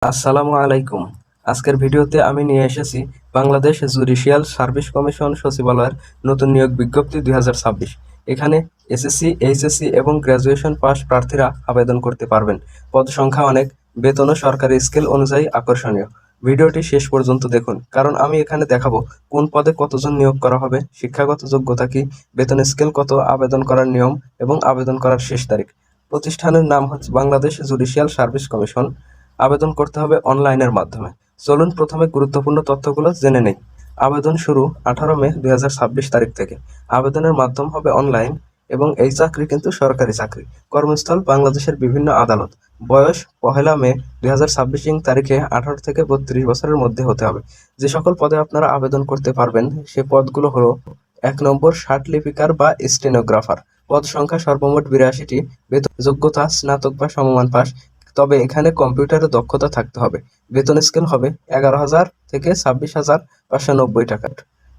আসসালামু আলাইকুম। আজকের ভিডিওতে আমি নিয়ে এসেছি বাংলাদেশ জুডিশিয়াল সার্ভিস কমিশন সচিবালয়ের নতুন নিয়োগ বিজ্ঞপ্তি 2026। এখানে এসএসসি, এইচএসসি এবং গ্র্যাজুয়েশন পাস প্রার্থীরা আবেদন করতে পারবেন। পদ সংখ্যা অনেক, বেতনও সরকারি স্কেল অনুযায়ী আকর্ষণীয়। ভিডিওটি শেষ পর্যন্ত দেখুন, কারণ আমি এখানে দেখাবো কোন পদে কতজন নিয়োগ করা হবে, শিক্ষাগত যোগ্যতা কি, বেতন স্কেল কত, আবেদন করার নিয়ম এবং আবেদন করার শেষ তারিখ। প্রতিষ্ঠানের নাম হচ্ছে বাংলাদেশ জুডিশিয়াল সার্ভিস কমিশন। আবেদন করতে হবে অনলাইনের মাধ্যমে। চলুন প্রথমে গুরুত্বপূর্ণ তথ্যগুলো জেনে নেই। আবেদন শুরু 18 মে 2026 তারিখ থেকে। আবেদনের মাধ্যম হবে অনলাইন এবং এই চাকরি কিন্তু সরকারি চাকরি। কর্মস্থল বাংলাদেশের বিভিন্ন আদালত। বয়স 1 মে 2026 তারিখে 18 থেকে 32 বছরের মধ্যে হতে হবে। যে সকল পদে আপনারা আবেদন করতে পারবেন সে পদগুলো হলো: 1 নম্বর ষাটলিপিকার বা স্টেনোগ্রাফার। পদ সংখ্যা সর্বমোট 82টি। বেতন যোগ্যতা স্নাতক বা সমমান পাস, তবে এখানে কম্পিউটারে দক্ষতা থাকতে হবে। বেতন স্কেল হবে 11,000 থেকে 26,590 টাকা।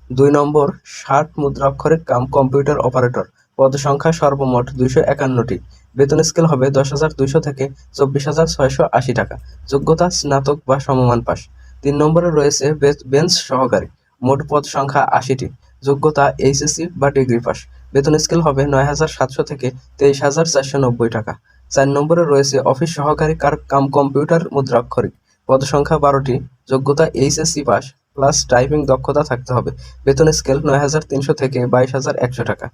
2 নম্বর 60 মুদ্রাক্ষরিক কাম কম্পিউটার অপারেটর। পদ সংখ্যা সর্বমোট 251টি। বেতন স্কেল হবে 10,200 থেকে 24,680 টাকা। যোগ্যতা স্নাতক বা সমমান পাস। 3 নম্বরে রয়েছে বেঞ্চ সহকারী। মোট পদ সংখ্যা 80টি। যোগ্যতা এইচএসসি বা ডিগ্রি পাস। বেতন স্কেল হবে 9,700 থেকে 23,490 টাকা। 4 নম্বরে রয়েছে অফিস সহকারী কাম কম্পিউটার মুদ্রাক্ষরিক। পদ সংখ্যা 12টি। যোগ্যতা এইচএসসি পাস প্লাস টাইপিং দক্ষতা থাকতে হবে। বেতন স্কেল 9,300 থেকে 22,100 টাকা।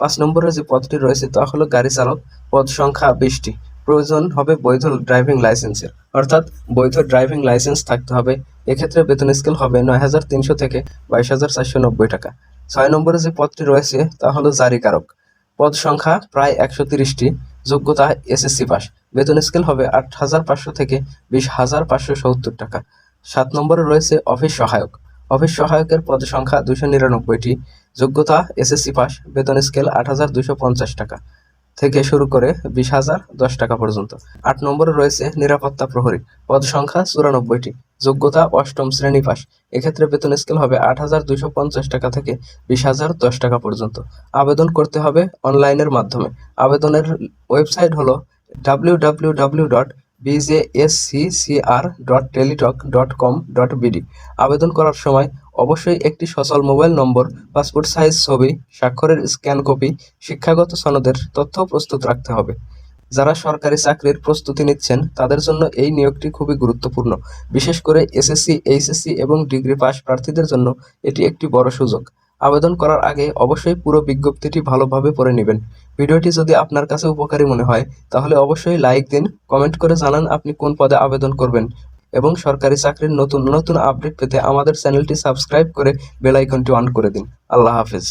5 নম্বরে যে পদটি রয়েছে তা হলো গাড়ি চালক। পদ সংখ্যা 20টি। প্রয়োজন হবে বৈধ ড্রাইভিং লাইসেন্সের, অর্থাৎ বৈধ ড্রাইভিং লাইসেন্স থাকতে হবে। এক্ষেত্রে বেতন স্কেল হবে 9,300 থেকে 22,490 টাকা। 6 নম্বরে যে পদটি রয়েছে তা হলো জারিকারক। পদ সংখ্যা প্রায় 130টি। যোগ্যতা এসএসসি পাস। বেতন স্কেল হবে 8,500 থেকে 20,570 টাকা। 7 নম্বরে রয়েছে অফিস সহায়ক। অফিস সহায়কের পদ সংখ্যা 299টি। যোগ্যতা এসএসসি পাস। বেতন স্কেল 8,250 টাকা থেকে শুরু করে 20,010 টাকা পর্যন্ত। 8 নম্বরে রয়েছে নিরাপত্তা প্রহরী। পদ সংখ্যা 94টি। যোগ্যতা অষ্টম শ্রেণী পাস। এক্ষেত্রে বেতন স্কেল হবে 8,250 টাকা থেকে 20,010 টাকা পর্যন্ত। আবেদন করতে হবে অনলাইনের মাধ্যমে। আবেদনের ওয়েবসাইট হলো www.bjsccr.teletalk.com.bd। আবেদন করার সময় অবশ্যই একটি সচল মোবাইল নম্বর, পাসপোর্ট সাইজ ছবি, স্বাক্ষরের স্ক্যান কপি, শিক্ষাগত সনদের তথ্য প্রস্তুত রাখতে হবে। যারা সরকারি চাকরির প্রস্তুতি নিচ্ছেন তাদের জন্য এই নিয়োগটি খুবই গুরুত্বপূর্ণ। বিশেষ করে এসএসসি, এইচএসসি এবং ডিগ্রি পাস প্রার্থীদের জন্য এটি একটি বড় সুযোগ। আবেদন করার আগে অবশ্যই পুরো বিজ্ঞপ্তিটি ভালোভাবে পড়ে নেবেন। ভিডিওটি যদি আপনার কাছে উপকারী মনে হয় তাহলে অবশ্যই লাইক দিন, কমেন্ট করে জানান আপনি কোন পদে আবেদন করবেন এবং সরকারি চাকরির নতুন নতুন আপডেট পেতে আমাদের চ্যানেলটি সাবস্ক্রাইব করে বেল আইকনটি অন করে দিন। আল্লাহ হাফেজ।